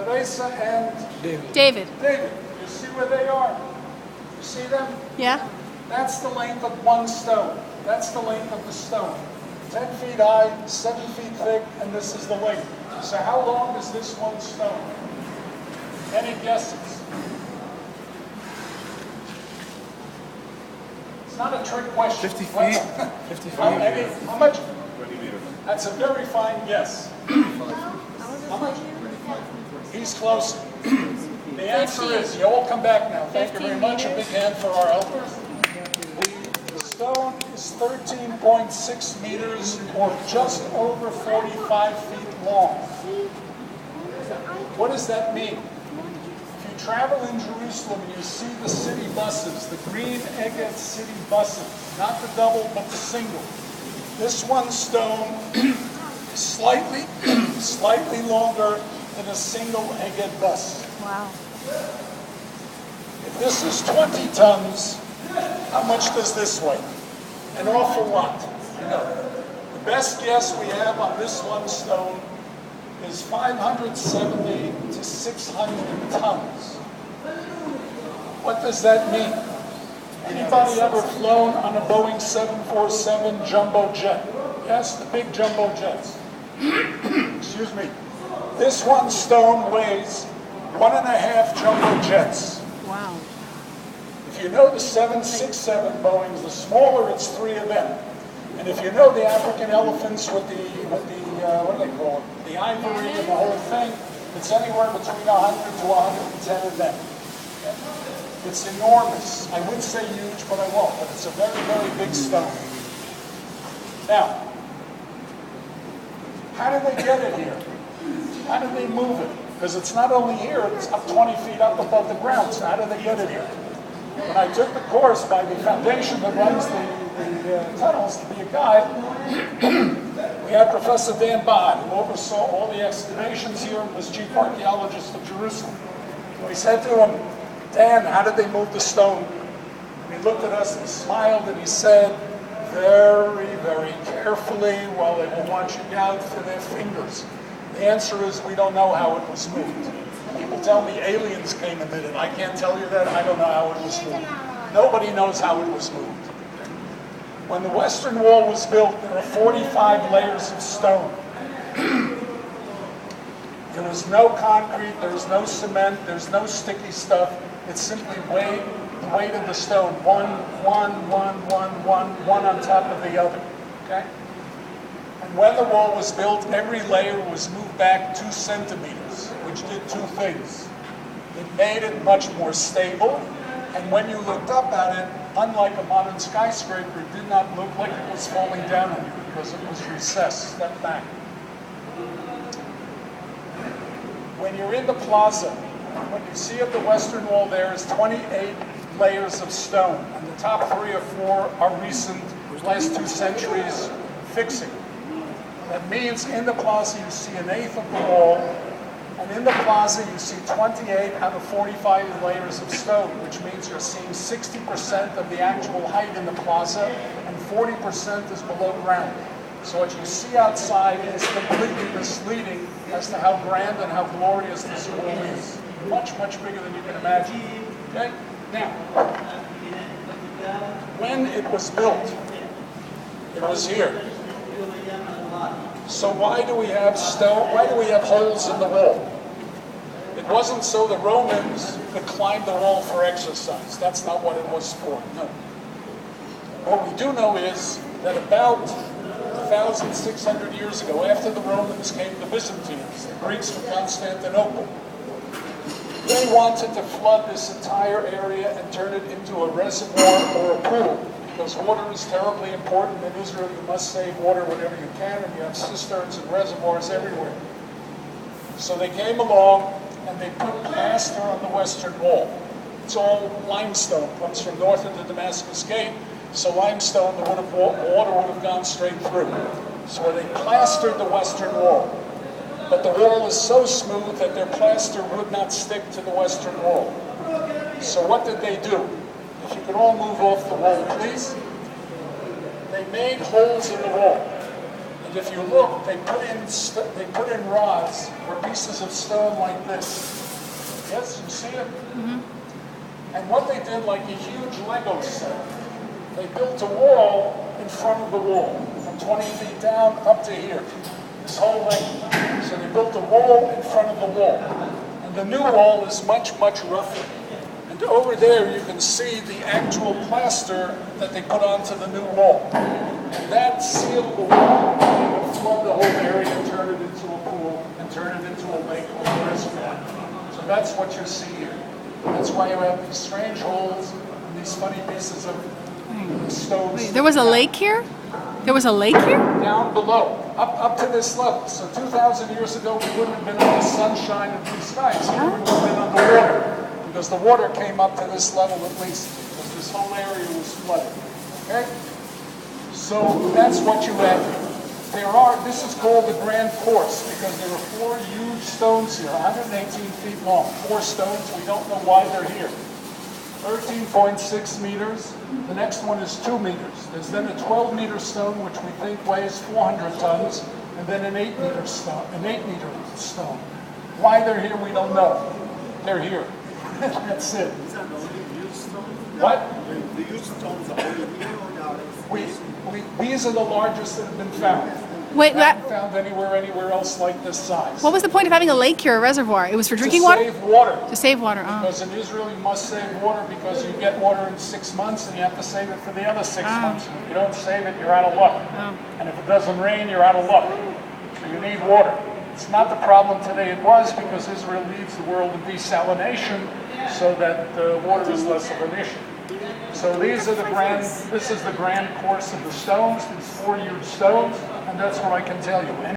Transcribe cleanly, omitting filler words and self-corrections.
Teresa and David. David. You see where they are? You see them? Yeah? That's the length of one stone. That's the length of the stone. 10 feet high, 7 feet thick, and this is the length. So how long is this one stone? Any guesses? It's not a trick question. 50 feet. 50 feet. How much? 20 meters. That's a very fine guess. How much? He's close. The answer is, you all come back now. Thank you very much. A big hand for our helpers. The stone is 13.6 meters, or just over 45 feet long. What does that mean? If you travel in Jerusalem and you see the city buses, the green Egged city buses, not the double but the single, this one stone is slightly longer than a single Egged bus. Wow. If this is 20 tons, how much does this weigh? An awful lot. You know, the best guess we have on this one stone is 570 to 600 tons. What does that mean? Anybody ever flown on a Boeing 747 jumbo jet? Yes, the big jumbo jets. Excuse me. This one stone weighs 1.5 jumbo jets. Wow. If you know the 767 Boeings, the smaller, it's 3 of them. And if you know the African elephants with the what do they call it? The ivory and the whole thing, it's anywhere between 100 to 110 of them. It's enormous. I would say huge, but I won't. But it's a very, very big stone. Now, how did they get it here? How did they move it? Because it's not only here, it's up 20 feet up above the ground. So how did they get it here? When I took the course by the foundation that runs the tunnels to be a guide, we had Professor Dan Bod, who oversaw all the excavations here and was chief archaeologist of Jerusalem. We said to him, Dan, how did they move the stone? And he looked at us and smiled and he said, very, very carefully, while they will watch you down for their fingers. The answer is we don't know how it was moved. People tell me aliens came and did it. I can't tell you that. I don't know how it was moved. Nobody knows how it was moved. When the Western Wall was built, there were 45 layers of stone. There was no concrete, there was no cement, there's no sticky stuff. It's simply the weight of the stone, one on top of the other. Okay? And when the wall was built, every layer was moved back 2 centimeters, which did 2 things. It made it much more stable, and when you looked up at it, unlike a modern skyscraper, it did not look like it was falling down on you because it was recessed, stepped back. When you're in the plaza, what you see at the Western Wall there is 28 layers of stone, and the top 3 or 4 are recent, last 2 centuries fixing. That means in the plaza you see 1/8 of the wall, and in the plaza you see 28 out of 45 layers of stone, which means you're seeing 60% of the actual height in the plaza, and 40% is below ground. So what you see outside is completely misleading as to how grand and how glorious this wall is. Much, much bigger than you can imagine. Okay? Now, when it was built, it was here. So why do we have stone? Why do we have holes in the wall? It wasn't so the Romans could climb the wall for exercise. That's not what it was for. No. What we do know is that about 1,600 years ago, after the Romans came the Byzantines, the Greeks from Constantinople, they wanted to flood this entire area and turn it into a reservoir or a pool, because water is terribly important in Israel. You must save water whenever you can, and you have cisterns and reservoirs everywhere. So they came along and they put plaster on the Western Wall. It's all limestone, comes from north of the Damascus Gate, so limestone, the water would have gone straight through. So they plastered the Western Wall. But the wall is so smooth that their plaster would not stick to the Western Wall. So what did they do? If you could all move off the wall, please. They made holes in the wall. And And if you look, they put in rods or pieces of stone like this. Yes, you see it? Mm-hmm. And what they did, like a huge Lego set, they built a wall in front of the wall, from 20 feet down up to here, this whole length. So they built a wall in front of the wall. And the new wall is much, much rougher. And over there you can see the actual plaster that they put onto the new wall. And that sealed the wall. They would flood the whole area and turn it into a pool and turn it into a lake or a reservoir. So that's what you see here. That's why you have these strange holes and these funny pieces of stones. Wait, there was a lake here? There was a lake here? Down below, up to this level. So 2,000 years ago, we wouldn't have been on the sunshine and blue skies. We would have been on the water. Because the water came up to this level at least. Because this whole area was flooded. Okay? So that's what you have here. This is called the Grand Course because there are 4 huge stones here, 118 feet long. 4 stones, we don't know why they're here. 13.6 meters. The next one is 2 meters. There's then a 12-meter stone, which we think weighs 400 tons, and then an 8-meter stone. Why they're here, we don't know. They're here. That's it. These are the only huge stones? What? The huge stones are only here or These are the largest that have been found. Wait, We haven't found anywhere else like this size. what was the point of having a lake here, a rereservoir? It was for drinking to water? save water. To save water. Oh. Because in Israel you must save water because you get water in 6 months and you have to save it for the other 6 months. If you don't save it, you're out of luck. Oh. And if it doesn't rain, you're out of luck. So you need water. It's not the problem today. It was because Israel leads the world in desalination so that water is less of an issue. So this is the grand course of the stones, these 4 huge stones, and that's what I can tell you.